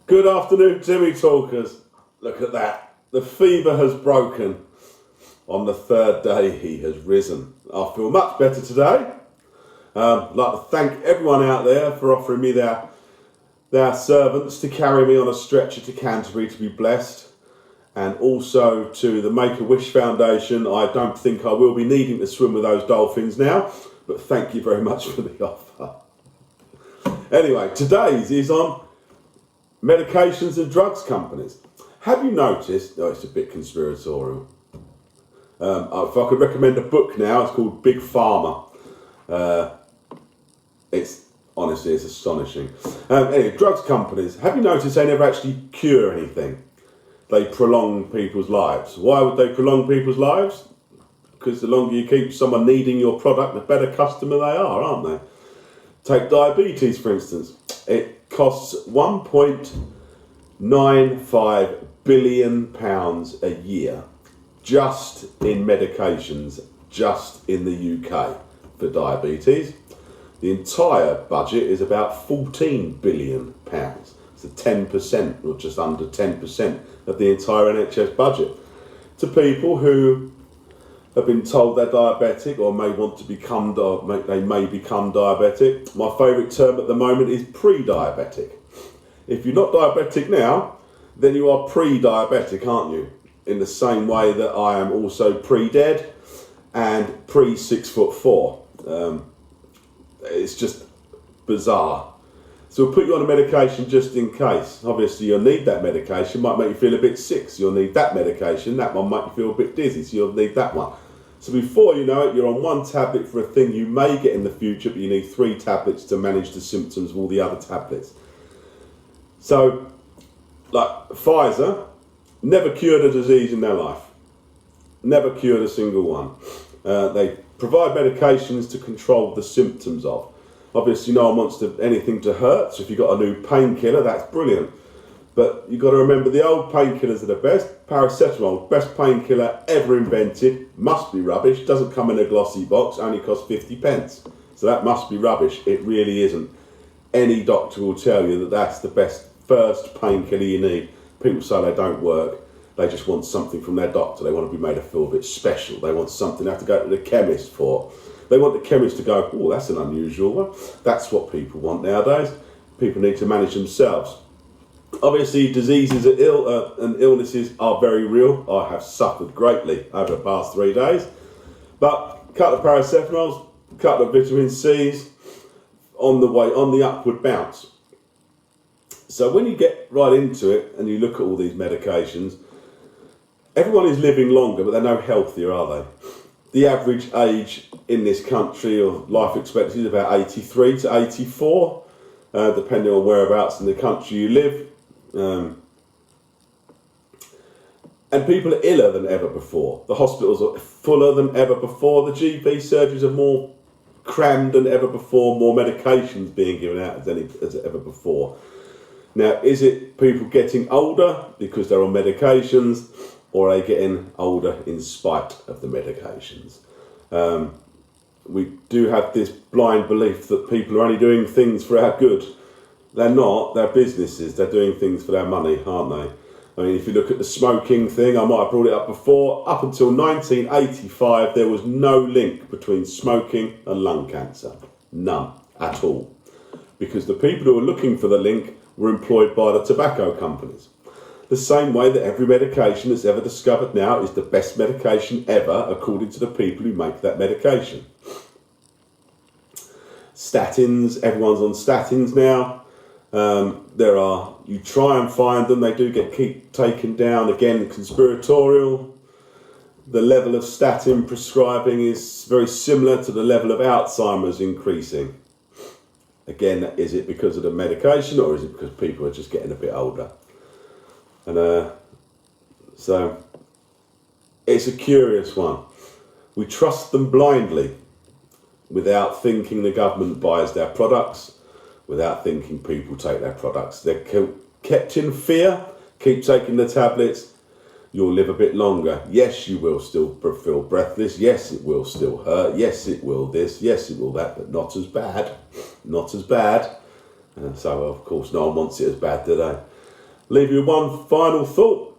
Good afternoon, Timmy talkers. Look at that. The fever has broken. On the third day, he has risen. I feel much better today. I'd like to thank everyone out there for offering me their servants to carry me on a stretcher to Canterbury to be blessed. And also to the Make-A-Wish Foundation. I don't think I will be needing to swim with those dolphins now, but thank you very much for the offer. Anyway, today's is on medications and drugs companies. Have you noticed, it's a bit conspiratorial. If I could recommend a book now, it's called Big Pharma. It's astonishing. Anyway, drugs companies, have you noticed they never actually cure anything? They prolong people's lives. Why would they prolong people's lives? Because the longer you keep someone needing your product, the better customer they are, aren't they? Take diabetes, for instance. It costs £1.95 billion a year just in medications, just in the UK for diabetes. The entire budget is about £14 billion. So 10%, or just under 10% of the entire NHS budget. To people who have been told they're diabetic or may want to become diabetic. My favourite term at the moment is pre-diabetic. If you're not diabetic now, then you are pre-diabetic, aren't you? In the same way that I am also pre-dead and pre-6'4". It's just bizarre. So we'll put you on a medication just in case. Obviously you'll need that medication, might make you feel a bit sick, so you'll need that medication. That one might make you feel a bit dizzy, so you'll need that one. So before you know it, you're on one tablet for a thing you may get in the future, but you need 3 tablets to manage the symptoms of all the other tablets. So, like Pfizer, never cured a disease in their life. Never cured a single one. They provide medications to control the symptoms of. Obviously, no one wants anything to hurt, so if you've got a new painkiller, that's brilliant. But you've got to remember the old painkillers are the best. Paracetamol, best painkiller ever invented, must be rubbish, doesn't come in a glossy box, only costs 50p. So that must be rubbish, it really isn't. Any doctor will tell you that that's the best first painkiller you need. People say they don't work, they just want something from their doctor, they want to be made to feel a bit special, they want something they have to go to the chemist for. They want the chemist to go, oh, that's an unusual one. That's what people want nowadays. People need to manage themselves. Obviously, diseases and illnesses are very real. I have suffered greatly over the past 3 days. But a couple of paracetamols, a couple of vitamin C's, on the upward bounce. So when you get right into it and you look at all these medications, everyone is living longer, but they're no healthier, are they? The average age in this country of life expectancy is about 83 to 84, depending on whereabouts in the country you live. And people are iller than ever before. The hospitals are fuller than ever before. The GP surgeries are more crammed than ever before. More medications being given out as ever before. Now, is it people getting older because they're on medications, or are they getting older in spite of the medications? We do have this blind belief that people are only doing things for our good. They're not, they're businesses, they're doing things for their money, aren't they? I mean, if you look at the smoking thing, I might have brought it up before, up until 1985, there was no link between smoking and lung cancer. None at all. Because the people who were looking for the link were employed by the tobacco companies. The same way that every medication that's ever discovered now is the best medication ever, according to the people who make that medication. Statins, everyone's on statins now. You try and find them, they do keep taken down. Again, conspiratorial. The level of statin prescribing is very similar to the level of Alzheimer's increasing. Again, is it because of the medication, or is it because people are just getting a bit older? And so it's a curious one. We trust them blindly without thinking the government buys their products, without thinking people take their products. They're kept in fear. Keep taking the tablets, you'll live a bit longer. Yes, you will still feel breathless. Yes, it will still hurt. Yes, it will this. Yes, it will that, but not as bad. Not as bad. And so, of course, no one wants it as bad, do they? leave you with one final thought.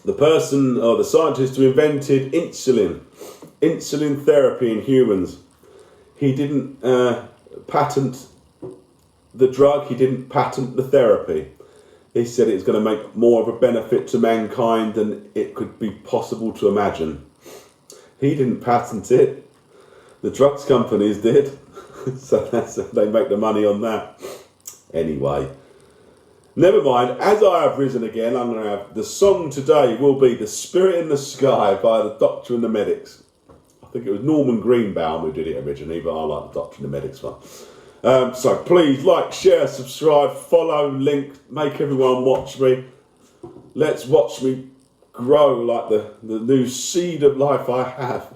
The person or the scientist who invented insulin therapy in humans, he didn't patent the drug, he didn't patent the therapy. He said it's going to make more of a benefit to mankind than it could be possible to imagine. He didn't patent it. The drugs companies did. So they make the money on that. Anyway, never mind. As I have risen again, I'm going to have the song today will be "The Spirit in the Sky" by the Doctor and the Medics. I think it was Norman Greenbaum who did it originally, but I like the Doctor and the Medics one. So please like, share, subscribe, follow, link, make everyone watch me. Let's watch me grow like the new seed of life I have.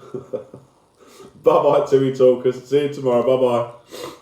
Bye bye, Timmy Talkers. See you tomorrow. Bye bye.